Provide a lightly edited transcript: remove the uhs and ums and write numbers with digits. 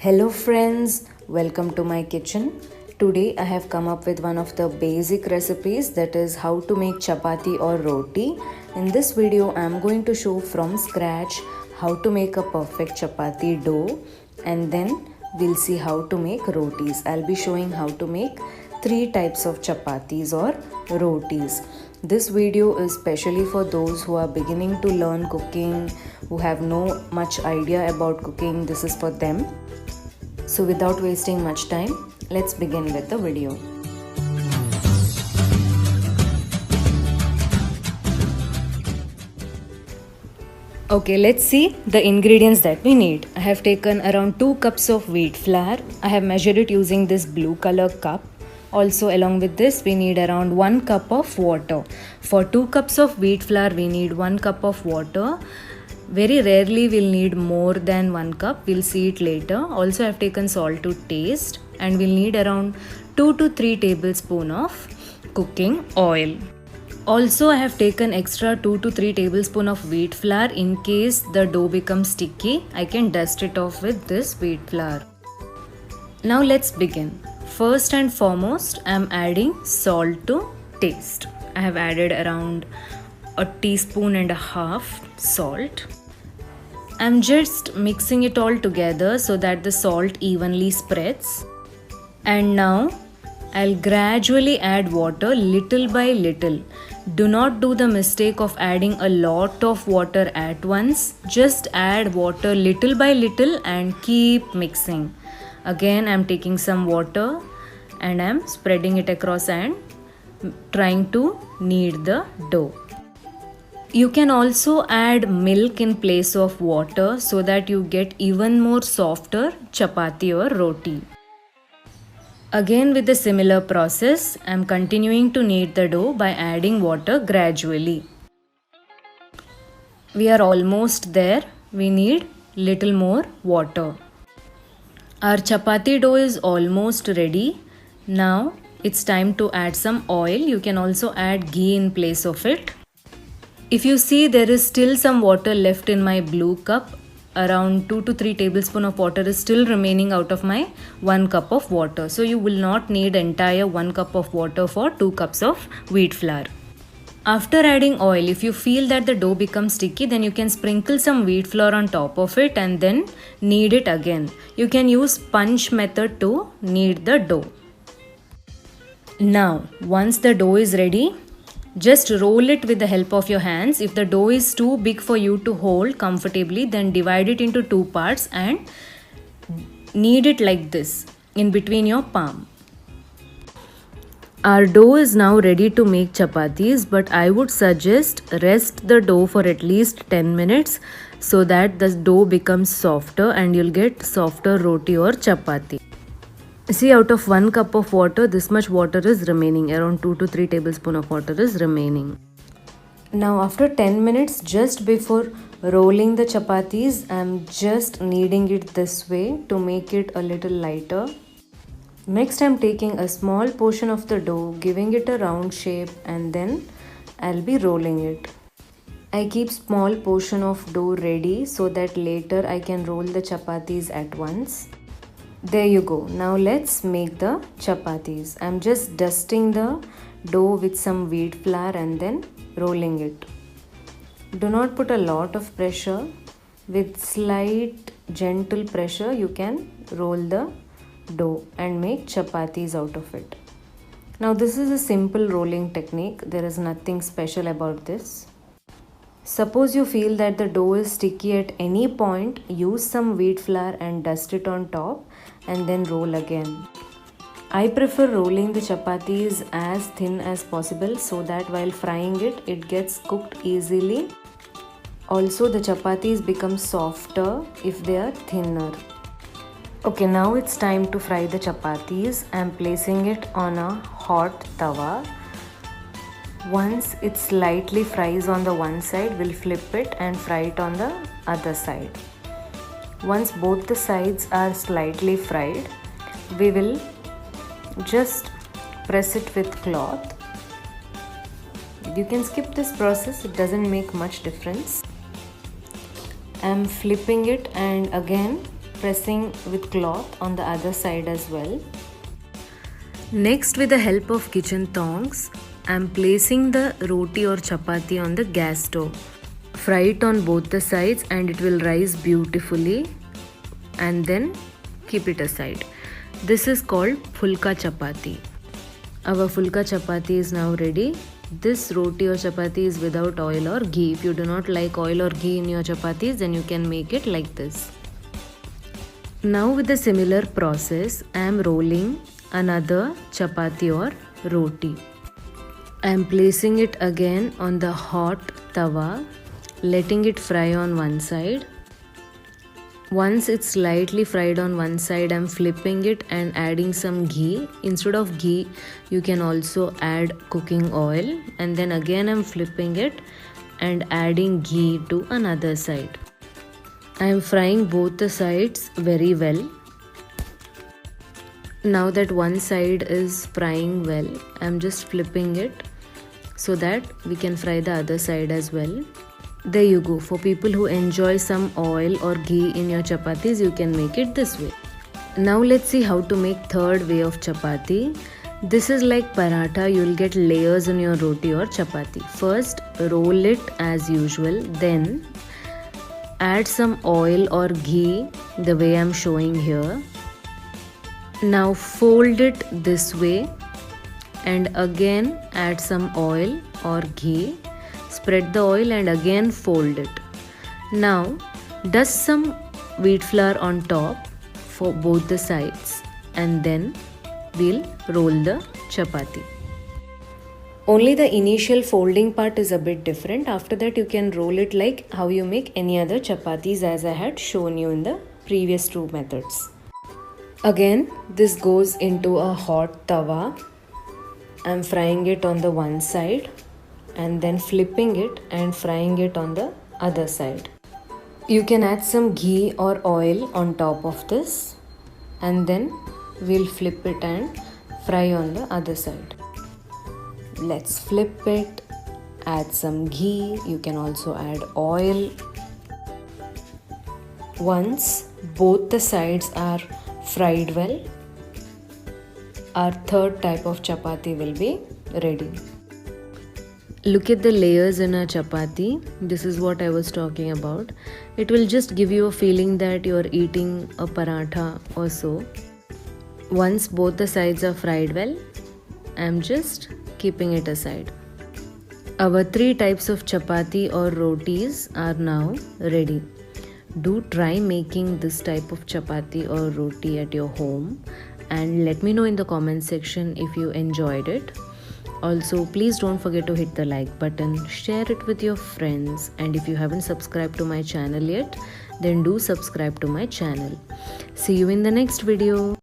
Hello friends, welcome to my kitchen. Today I have come up with one of the basic recipes, that is how to make chapati or roti. In this video I am going to show from scratch how to make a perfect chapati dough, and then we'll see how to make rotis. I'll be showing how to make 3 types of chapatis or rotis. This video is specially for those who are beginning to learn cooking, who have no much idea about cooking. This is for them. So without wasting much time, let's begin with the video. Okay, let's see the ingredients that we need. I have taken around 2 cups of wheat flour. I have measured it using this blue color cup. Also along with this we need around 1 cup of water. For 2 cups of wheat flour we need 1 cup of water. Very rarely we'll need more than 1 cup. We'll see it later. Also I have taken salt to taste, and we'll need around 2 to 3 tablespoons of cooking oil. Also I have taken extra 2 to 3 tablespoons of wheat flour in case the dough becomes sticky. I can dust it off with this wheat flour. Now let's begin. First and foremost, I am adding salt to taste. I have added around a teaspoon and a half salt. I am just mixing it all together so that the salt evenly spreads. And now I'll gradually add water little by little. Do not do the mistake of adding a lot of water at once. Just add water little by little and keep mixing. Again I'm taking some water and I'm spreading it across and trying to knead the dough. You can also add milk in place of water so that you get even more softer chapati or roti. Again with the similar process, I am continuing to knead the dough by adding water gradually. We are almost there. We need little more water. Our chapati dough is almost ready. Now it's time to add some oil. You can also add ghee in place of it. If you see, there is still some water left in my blue cup. Around 2 to 3 tablespoons of water is still remaining out of my 1 cup of water. So you will not need entire 1 cup of water for 2 cups of wheat flour. After adding oil, if you feel that the dough becomes sticky, then you can sprinkle some wheat flour on top of it and then knead it again. You can use punch method to knead the dough. Now, once the dough is ready, just roll it with the help of your hands. If the dough is too big for you to hold comfortably, then divide it into 2 parts and knead it like this in between your palm. Our dough is now ready to make chapatis, but I would suggest rest the dough for at least 10 minutes so that the dough becomes softer and you'll get softer roti or chapati. See, out of 1 cup of water, this much water is remaining. Around 2 to 3 tablespoons of water is remaining. Now after 10 minutes, just before rolling the chapatis, I'm just kneading it this way to make it a little lighter. Next I'm taking a small portion of the dough, giving it a round shape, and then I'll be rolling it. I keep small portion of dough ready so that later I can roll the chapatis at once. There you go. Now let's make the chapatis. I'm just dusting the dough with some wheat flour and then rolling it. Do not put a lot of pressure. With slight gentle pressure you can roll the dough and make chapatis out of it. Now this is a simple rolling technique. There is nothing special about this. Suppose you feel that the dough is sticky at any point, use some wheat flour and dust it on top and then roll again. I prefer rolling the chapatis as thin as possible so that while frying it, it gets cooked easily. Also the chapatis become softer if they are thinner. Okay, now it's time to fry the chapatis. I am placing it on a hot tawa. Once it slightly fries on the one side, we'll flip it and fry it on the other side. Once both the sides are slightly fried, we will just press it with cloth. You can skip this process, it doesn't make much difference. I'm flipping it and again pressing with cloth on the other side as well. Next, with the help of kitchen tongs, I am placing the roti or chapati on the gas stove. Fry it on both the sides and it will rise beautifully, and then keep it aside. This is called fulka chapati. Our fulka chapati is now ready. This roti or chapati is without oil or ghee. If you do not like oil or ghee in your chapatis, then you can make it like this. Now with the similar process, I am rolling another chapati or roti. I am placing it again on the hot tawa, letting it fry on one side. Once it's slightly fried on one side, I'm flipping it and adding some ghee. Instead of ghee, you can also add cooking oil, and then again I'm flipping it and adding ghee to another side. I am frying both the sides very well. Now that one side is frying well, I'm just flipping it so that we can fry the other side as well. There you go. For people who enjoy some oil or ghee in your chapatis, you can make it this way. Now let's see how to make third way of chapati. This is like paratha. You'll get layers in your roti or chapati. First, roll it as usual. Then add some oil or ghee the way I'm showing here. Now fold it this way and again add some oil or ghee. Spread the oil and again fold it. Now dust some wheat flour on top for both the sides, and then we'll roll the chapati. Only the initial folding part is a bit different. After that you can roll it like how you make any other chapatis, as I had shown you in the previous two methods. Again, this goes into a hot tawa. I'm frying it on the one side and then flipping it and frying it on the other side. You can add some ghee or oil on top of this, and then we'll flip it and fry on the other side. Let's flip it, add some ghee. You can also add oil. Once both the sides are fried well, our third type of chapati will be ready. Look at the layers in a chapati. This is what I was talking about. It will just give you a feeling that you are eating a paratha or so. Once both the sides are fried well, I'm just keeping it aside. Our three types of chapati or rotis are now ready. Do try making this type of chapati or roti at your home and let me know in the comment section if you enjoyed it. Also, please don't forget to hit the like button, share it with your friends, and if you haven't subscribed to my channel yet, then do subscribe to my channel. See you in the next video.